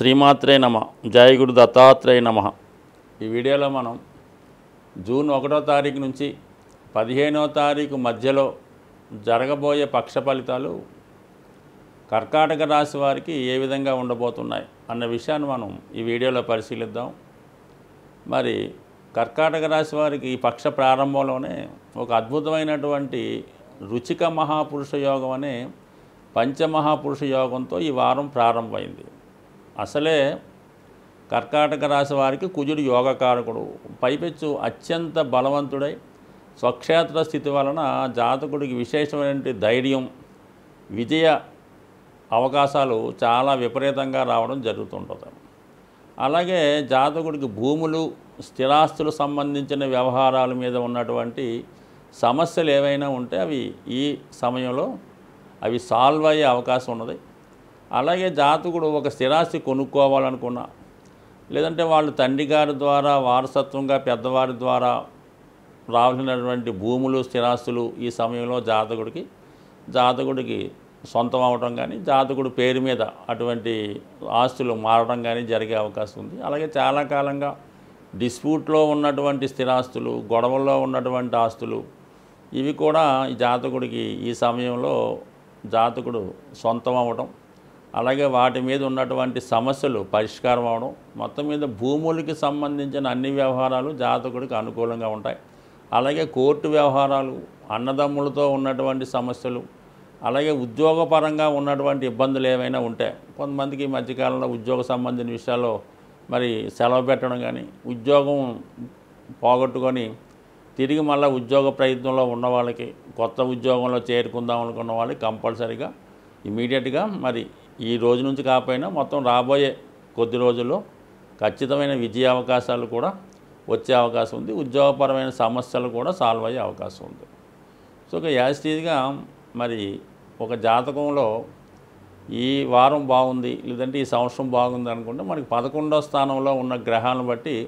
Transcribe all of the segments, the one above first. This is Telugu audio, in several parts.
శ్రీమాత్రే నమ. జయ గురు దత్తాత్రేయ నమ. ఈ వీడియోలో మనం జూన్ 1వ తారీఖు నుంచి 15వ తారీఖు మధ్యలో జరగబోయే పక్ష ఫలితాలు కర్కాటక రాశి వారికి ఏ విధంగా ఉండబోతున్నాయి అన్న విషయాన్ని మనం ఈ వీడియోలో పరిశీలిద్దాం. మరి కర్కాటక రాశి వారికి ఈ పక్ష ప్రారంభంలోనే ఒక అద్భుతమైనటువంటి రుచిక మహాపురుష యోగం అనే పంచమహాపురుష యోగంతో ఈ వారం ప్రారంభమైంది. అసలే కర్కాటక రాశి వారికి కుజుడు యోగకారకుడు, పైపెచ్చు అత్యంత బలవంతుడై స్వక్షేత్ర స్థితి వలన జాతకుడికి విశేషమైన ధైర్యం, విజయ అవకాశాలు చాలా విపరీతంగా రావడం జరుగుతుంటుంది. అలాగే జాతకుడికి భూములు, స్థిరాస్తులు సంబంధించిన వ్యవహారాల మీద ఉన్నటువంటి సమస్యలు ఏవైనా ఉంటే అవి ఈ సమయంలో అవి సాల్వ్ అయ్యే అవకాశం ఉన్నది. అలాగే జాతకుడు ఒక స్థిరాస్తి కొనుక్కోవాలనుకున్నా, లేదంటే వాళ్ళు తండ్రి గారి ద్వారా వారసత్వంగా పెద్దవారి ద్వారా రావాల్సినటువంటి భూములు, స్థిరాస్తులు ఈ సమయంలో జాతకుడికి సొంతం అవడం కానీ, జాతకుడు పేరు మీద అటువంటి ఆస్తులు మారడం కానీ జరిగే అవకాశం ఉంది. అలాగే చాలా కాలంగా డిస్ప్యూట్లో ఉన్నటువంటి స్థిరాస్తులు, గొడవల్లో ఉన్నటువంటి ఆస్తులు ఇవి కూడా ఈ జాతకుడికి ఈ సమయంలో జాతకుడు సొంతం అవ్వడం, అలాగే వాటి మీద ఉన్నటువంటి సమస్యలు పరిష్కారం అవడం, మొత్తం మీద భూములకి సంబంధించిన అన్ని వ్యవహారాలు జాతకుడికి అనుకూలంగా ఉంటాయి. అలాగే కోర్టు వ్యవహారాలు, అన్నదమ్ములతో ఉన్నటువంటి సమస్యలు, అలాగే ఉద్యోగపరంగా ఉన్నటువంటి ఇబ్బందులు ఏవైనా ఉంటాయి. కొంతమందికి ఈ మధ్యకాలంలో ఉద్యోగ సంబంధించిన విషయాల్లో మరి సెలవు పెట్టడం కానీ, ఉద్యోగం పోగొట్టుకొని తిరిగి మళ్ళీ ఉద్యోగ ప్రయత్నంలో ఉన్న వాళ్ళకి, కొత్త ఉద్యోగంలో చేరుకుందాం అనుకున్న వాళ్ళకి కంపల్సరీగా ఇమీడియట్గా మరి ఈ రోజు నుంచి కాకపోయినా మొత్తం రాబోయే కొద్ది రోజుల్లో ఖచ్చితమైన విజయ అవకాశాలు కూడా వచ్చే అవకాశం ఉంది. ఉద్యోగపరమైన సమస్యలు కూడా సాల్వ్ అయ్యే అవకాశం ఉంది. సో ఒక యాజిటీగా మరి ఒక జాతకంలో ఈ వారం బాగుంది, లేదంటే ఈ సంవత్సరం బాగుంది అనుకుంటే మనకి 11వ స్థానంలో ఉన్న గ్రహాలను బట్టి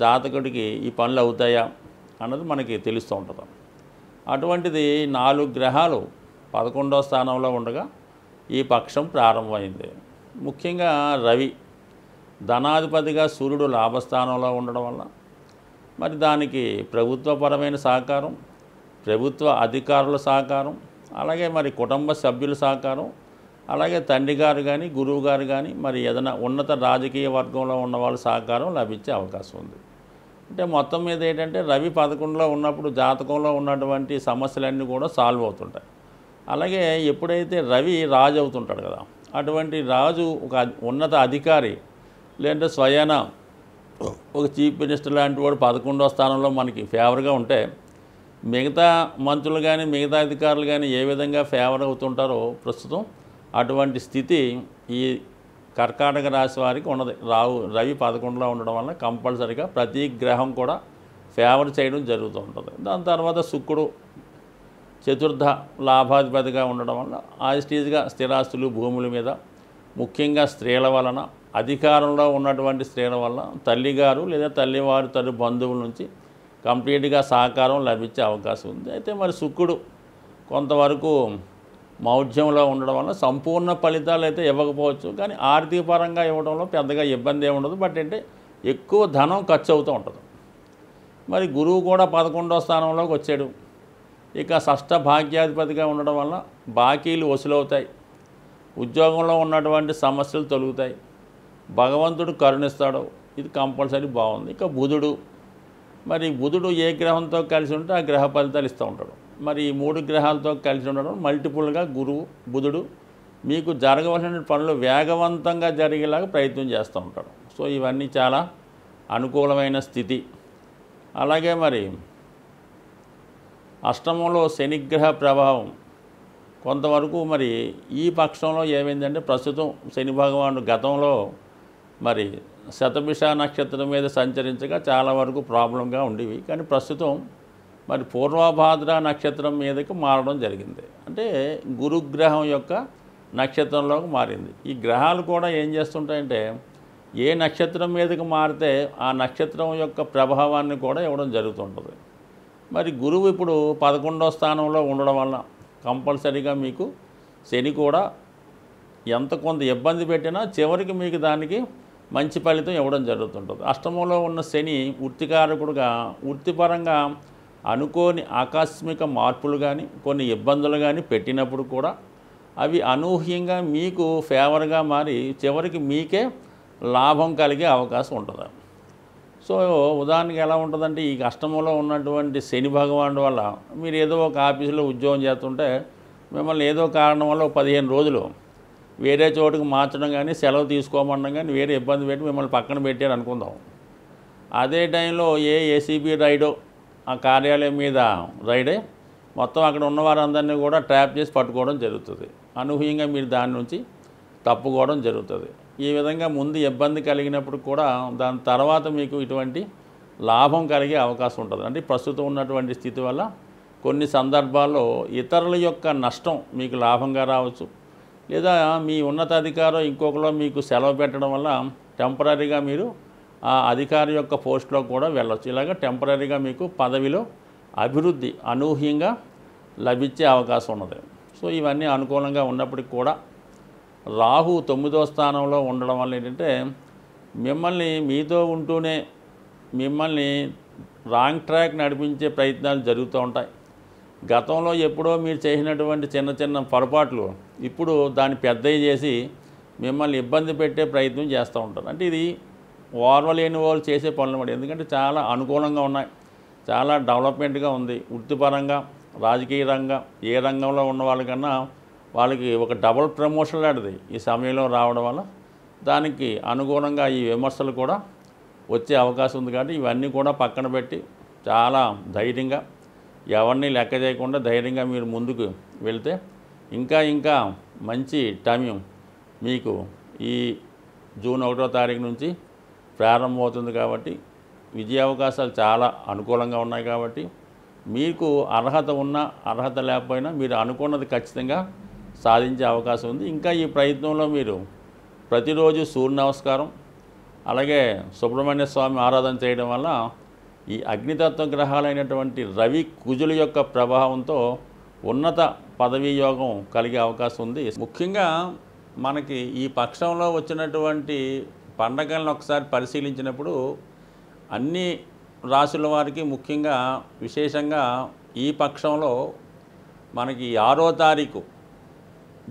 జాతకుడికి ఈ పనులు అవుతాయా అన్నది మనకి తెలుస్తూ ఉంటుంది. అటువంటిది 4 గ్రహాలు 11వ స్థానంలో ఉండగా ఈ పక్షం ప్రారంభమైంది. ముఖ్యంగా రవి ధనాధిపతిగా సూర్యుడు లాభస్థానంలో ఉండడం వల్ల మరి దానికి ప్రభుత్వపరమైన సహకారం, ప్రభుత్వ అధికారుల సహకారం, అలాగే మరి కుటుంబ సభ్యుల సహకారం, అలాగే తండ్రి గారు కానీ, గురువు గారు కానీ, మరి ఏదైనా ఉన్నత రాజకీయ వర్గంలో ఉన్న వాళ్ళ సహకారం లభించే అవకాశం ఉంది. అంటే మొత్తం మీద ఏంటంటే రవి 11లో ఉన్నప్పుడు జాతకంలో ఉన్నటువంటి సమస్యలన్నీ కూడా సాల్వ్ అవుతుంటాయి. అలాగే ఎప్పుడైతే రవి రాజు అవుతుంటాడు కదా, అటువంటి రాజు ఒక ఉన్నత అధికారి లేదంటే స్వయాన ఒక చీఫ్ మినిస్టర్ లాంటి వాడు 11వ స్థానంలో మనకి ఫేవర్గా ఉంటే మిగతా మంత్రులు కానీ, మిగతా అధికారులు కానీ ఏ విధంగా ఫేవర్ అవుతుంటారో ప్రస్తుతం అటువంటి స్థితి ఈ కర్కాటక రాశి వారికి ఉన్నది. రవి 11లో ఉండడం వల్ల కంపల్సరీగా ప్రతి గ్రహం కూడా ఫేవర్ చేయడం జరుగుతూ ఉంటుంది. దాని తర్వాత శుక్రుడు చతుర్థ లాభాధిపతిగా ఉండడం వల్ల ఆస్టీజ్గా స్థిరాస్తులు, భూముల మీద, ముఖ్యంగా స్త్రీల వలన, అధికారంలో ఉన్నటువంటి స్త్రీల వల్ల తల్లిగారు లేదా తల్లివారి తల్లి బంధువుల నుంచి కంప్లీట్గా సహకారం లభించే అవకాశం ఉంది. అయితే మరి శుక్రుడు కొంతవరకు మౌఢ్యంలో ఉండడం వల్ల సంపూర్ణ ఫలితాలు అయితే ఇవ్వకపోవచ్చు, కానీ ఆర్థిక పరంగా ఇవ్వడంలో పెద్దగా ఇబ్బంది ఏమి ఉండదు. బట్ అంటే ఎక్కువ ధనం ఖర్చు అవుతూ ఉంటుంది. మరి గురువు కూడా 11వ స్థానంలోకి వచ్చాడు. ఇక షష్ఠ భాగ్యాధిపతిగా ఉండడం వల్ల బాకీలు వసూలవుతాయి, ఉద్యోగంలో ఉన్నటువంటి సమస్యలు తొలుగుతాయి, భగవంతుడు కరుణిస్తాడు. ఇది కంపల్సరీ బాగుంది. ఇక బుధుడు ఏ గ్రహంతో కలిసి ఉంటే ఆ గ్రహ ఫలితాలు ఇస్తూ ఉంటాడు. మరి ఈ 3 గ్రహాలతో కలిసి ఉండడం మల్టిపుల్గా బుధుడు మీకు జరగవలసిన పనులు వేగవంతంగా జరిగేలాగా ప్రయత్నం చేస్తూ ఉంటాడు. సో ఇవన్నీ చాలా అనుకూలమైన స్థితి. అలాగే మరి అష్టమంలో శనిగ్రహ ప్రభావం కొంతవరకు మరి ఈ పక్షంలో ఏమైందంటే ప్రస్తుతం శని భగవానుడు గతంలో మరి శతభిష నక్షత్రం మీద సంచరించగా చాలా వరకు ప్రాబ్లంగా ఉండేవి. కానీ ప్రస్తుతం మరి పూర్వభాద్ర నక్షత్రం మీదకి మారడం జరిగింది. అంటే గురుగ్రహం యొక్క నక్షత్రంలోకి మారింది. ఈ గ్రహాలు కూడా ఏం చేస్తుంటాయంటే ఏ నక్షత్రం మీదకి మారితే ఆ నక్షత్రం యొక్క ప్రభావాన్ని కూడా ఇవ్వడం జరుగుతుంటుంది. మరి గురువు ఇప్పుడు 11వ స్థానంలో ఉండడం వల్ల కంపల్సరీగా మీకు శని కూడా ఎంత కొంత ఇబ్బంది పెట్టినా చివరికి మీకు దానికి మంచి ఫలితం ఇవ్వడం జరుగుతుంటుంది. అష్టమంలో ఉన్న శని వృత్తికారకుడుగా వృత్తిపరంగా అనుకోని ఆకస్మిక మార్పులు కానీ కొన్ని ఇబ్బందులు కానీ పెట్టినప్పుడు కూడా అవి అనూహ్యంగా మీకు ఫేవర్గా మారి చివరికి మీకే లాభం కలిగే అవకాశం ఉంటుంది. సో ఉదాహరణకి ఎలా ఉంటుందంటే, ఈ అష్టమంలో ఉన్నటువంటి శని భగవానుడు వల్ల మీరు ఏదో ఒక ఆఫీసులో ఉద్యోగం చేస్తుంటే మిమ్మల్ని ఏదో కారణం వల్ల 15 రోజులు వేరే చోటుకు మార్చడం కానీ సెలవు తీసుకోమనడం కానీ వేరే ఇబ్బంది పెట్టి మిమ్మల్ని పక్కన పెట్టారు అనుకుందాం. అదే టైంలో ఏసీబీ రైడో ఆ కార్యాలయం మీద రైడే మొత్తం అక్కడ ఉన్న వారందరినీ కూడా ట్రాప్ చేసి పట్టుకోవడం జరుగుతుంది. అనూహ్యంగా మీరు దాని నుంచి తప్పుకోవడం జరుగుతుంది. ఈ విధంగా ముందు ఇబ్బంది కలిగినప్పుడు కూడా దాని తర్వాత మీకు ఇటువంటి లాభం కలిగే అవకాశం ఉంటుంది. అంటే ప్రస్తుతం ఉన్నటువంటి స్థితి వల్ల కొన్ని సందర్భాల్లో ఇతరుల యొక్క నష్టం మీకు లాభంగా రావచ్చు, లేదా మీ ఉన్నతాధికారం ఇంకొకలో మీకు సెలవు పెట్టడం వల్ల టెంపరీగా మీరు ఆ అధికారి యొక్క పోస్టులో కూడా వెళ్ళొచ్చు. ఇలాగ టెంపరీగా మీకు పదవిలో అభివృద్ధి అనూహ్యంగా లభించే అవకాశం ఉన్నది. సో ఇవన్నీ అనుకూలంగా ఉన్నప్పటికి కూడా రాహు 9వ స్థానంలో ఉండడం వల్ల ఏంటంటే మిమ్మల్ని మీతో ఉంటూనే మిమ్మల్ని రాంగ్ ట్రాక్ నడిపించే ప్రయత్నాలు జరుగుతూ ఉంటాయి. గతంలో ఎప్పుడో మీరు చేసినటువంటి చిన్న చిన్న పొరపాట్లు ఇప్పుడు దాన్ని పెద్దవి చేసి మిమ్మల్ని ఇబ్బంది పెట్టే ప్రయత్నం చేస్తూ ఉంటారు. అంటే ఇది ఓర్వలేని వాళ్ళు చేసే పనులు మాట. ఎందుకంటే చాలా అనుకూలంగా ఉన్నాయి, చాలా డెవలప్మెంట్గా ఉంది. వృత్తిపరంగా రాజకీయ రంగం ఏ రంగంలో ఉన్న వాళ్ళకన్నా వాళ్ళకి ఒక డబుల్ ప్రమోషన్ లాంటిది ఈ సమయంలో రావడం వల్ల దానికి అనుగుణంగా ఈ విమర్శలు కూడా వచ్చే అవకాశం ఉంది. కాబట్టి ఇవన్నీ కూడా పక్కన పెట్టి చాలా ధైర్యంగా ఎవరిని లెక్క చేయకుండా ధైర్యంగా మీరు ముందుకు వెళ్తే ఇంకా ఇంకా మంచి టైం మీకు ఈ జూన్ 1వ తారీఖు నుంచి ప్రారంభమవుతుంది. కాబట్టి విజయ అవకాశాలు చాలా అనుకూలంగా ఉన్నాయి. కాబట్టి మీకు అర్హత ఉన్నా అర్హత లేకపోయినా మీరు అనుకున్నది ఖచ్చితంగా సాధించే అవకాశం ఉంది. ఇంకా ఈ ప్రయత్నంలో మీరు ప్రతిరోజు సూర్య నమస్కారం అలాగే సుబ్రహ్మణ్య స్వామి ఆరాధన చేయడం వల్ల ఈ అగ్నితత్వ గ్రహాలైనటువంటి రవి కుజుల యొక్క ప్రభావంతో ఉన్నత పదవీ యోగం కలిగే అవకాశం ఉంది. ముఖ్యంగా మనకి ఈ పక్షంలో వచ్చినటువంటి పండగలను ఒకసారి పరిశీలించినప్పుడు అన్ని రాశుల వారికి ముఖ్యంగా విశేషంగా ఈ పక్షంలో మనకి 6వ తారీఖు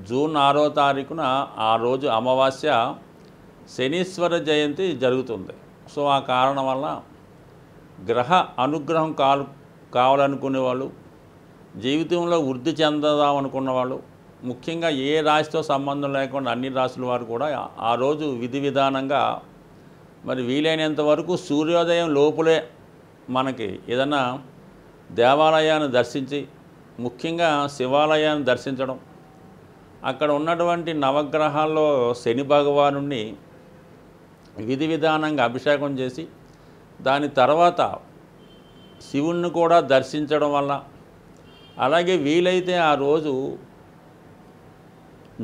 జూన్ 6వ తారీఖున ఆ రోజు అమావాస్య శనీశ్వర జయంతి జరుగుతుంది. సో ఆ కారణం వల్ల గ్రహ అనుగ్రహం కావాలనుకునే వాళ్ళు, జీవితంలో వృద్ధి చెందదాం అనుకున్న వాళ్ళు, ముఖ్యంగా ఏ రాశితో సంబంధం లేకుండా అన్ని రాశుల వారు కూడా ఆ రోజు విధి విధానంగా మరి వీలైనంత వరకు సూర్యోదయం లోపులే మనకి ఏదైనా దేవాలయాన్ని దర్శించి, ముఖ్యంగా శివాలయాన్ని దర్శించడం, అక్కడ ఉన్నటువంటి నవగ్రహాల్లో శని భగవానుణ్ణి విధి విధానంగా అభిషేకం చేసి దాని తర్వాత శివుణ్ణి కూడా దర్శించడం వల్ల, అలాగే వీలైతే ఆ రోజు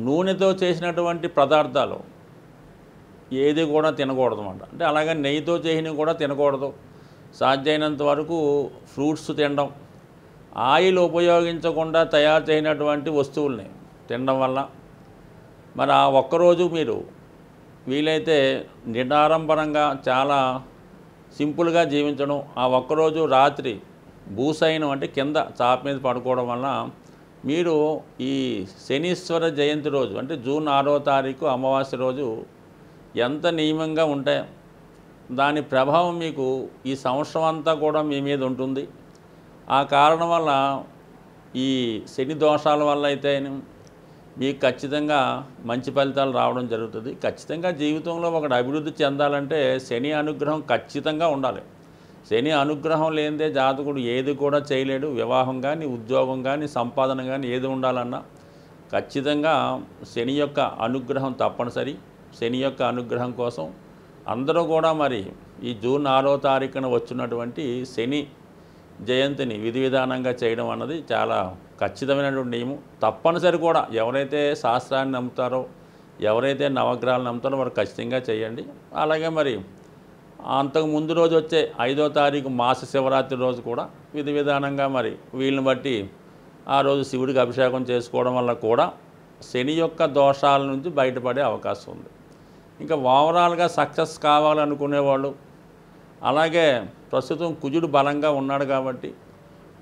నూనెతో చేసినటువంటి పదార్థాలు ఏది కూడా తినకూడదు అన్నమాట. అంటే అలాగే నెయ్యితో చేసినవి కూడా తినకూడదు. సాధ్యమైనంత వరకు ఫ్రూట్స్ తినడం, ఆయిల్ ఉపయోగించకుండా తయారు చేయనటువంటి వస్తువుల్ని తినడం వల్ల మరి ఆ ఒక్కరోజు మీరు వీలైతే నిడారంభరంగా చాలా సింపుల్గా జీవించడం, ఆ ఒక్కరోజు రాత్రి భూసైనం అంటే కింద చాప మీద పడుకోవడం వల్ల మీరు ఈ శనీశ్వర జయంతి రోజు అంటే జూన్ 6వ తారీఖు అమావాస్య రోజు ఎంత నియమంగా ఉంటే దాని ప్రభావం మీకు ఈ సంవత్సరం అంతా కూడా మీ మీద ఉంటుంది. ఆ కారణం వల్ల ఈ శని దోషాల వల్ల అయితే మీకు ఖచ్చితంగా మంచి ఫలితాలు రావడం జరుగుతుంది. ఖచ్చితంగా జీవితంలో ఒకటి అభివృద్ధి చెందాలంటే శని అనుగ్రహం ఖచ్చితంగా ఉండాలి. శని అనుగ్రహం లేనిదే జాతకుడు ఏది కూడా చేయలేడు. వివాహం కానీ, ఉద్యోగం కానీ, సంపాదన కానీ ఏది ఉండాలన్నా ఖచ్చితంగా శని యొక్క అనుగ్రహం తప్పనిసరి. శని యొక్క అనుగ్రహం కోసం అందరూ కూడా మరి ఈ జూన్ 6వ తారీఖున వచ్చినటువంటి శని జయంతిని విధి విధానంగా చేయడం అన్నది చాలా ఖచ్చితమైనటువంటి నియమం. తప్పనిసరి కూడా ఎవరైతే శాస్త్రాన్ని నమ్ముతారో, ఎవరైతే నవగ్రహాలను నమ్ముతారో వారు ఖచ్చితంగా చేయండి. అలాగే మరి అంతకు ముందు రోజు వచ్చే 5వ తారీఖు మాస శివరాత్రి రోజు కూడా విధి విధానంగా మరి వీళ్ళని బట్టి ఆ రోజు శివుడికి అభిషేకం చేసుకోవడం వల్ల కూడా శని యొక్క దోషాల నుంచి బయటపడే అవకాశం ఉంది. ఇంకా ఓవరాల్గా సక్సెస్ కావాలనుకునేవాళ్ళు, అలాగే ప్రస్తుతం కుజుడు బలంగా ఉన్నాడు కాబట్టి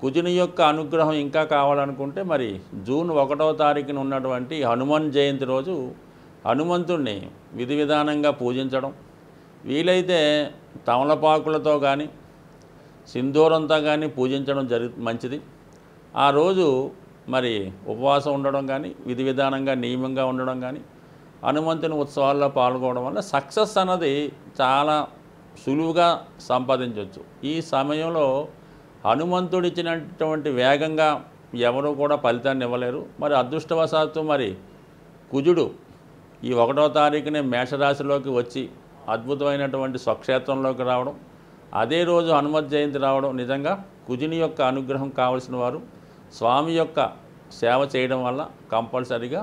కుజుని యొక్క అనుగ్రహం ఇంకా కావాలనుకుంటే మరి జూన్ 1వ తారీఖున ఉన్నటువంటి హనుమాన్ జయంతి రోజు హనుమంతుణ్ణి విధి విధానంగా పూజించడం, వీలైతే తమలపాకులతో కానీ సింధూరంతో కానీ పూజించడం మంచిది. ఆ రోజు మరి ఉపవాసం ఉండడం కానీ, విధి విధానంగా నియమంగా ఉండడం కానీ, హనుమంతుని ఉత్సవాల్లో పాల్గొనడం వల్ల సక్సెస్ అన్నది చాలా సులువుగా సంపాదించవచ్చు. ఈ సమయంలో హనుమంతుడు ఇచ్చినటువంటి వేగంగా ఎవరు కూడా ఫలితాన్ని ఇవ్వలేరు. మరి అదృష్టవశాత్తు మరి కుజుడు ఈ 1వ తారీఖునే మేషరాశిలోకి వచ్చి అద్భుతమైనటువంటి స్వక్షేత్రంలోకి రావడం, అదే రోజు హనుమత్ జయంతి రావడం, నిజంగా కుజుని యొక్క అనుగ్రహం కావలసిన వారు స్వామి యొక్క సేవ చేయడం వల్ల కంపల్సరీగా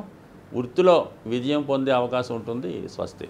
వృత్తిలో విజయం పొందే అవకాశం ఉంటుంది. స్వస్తి.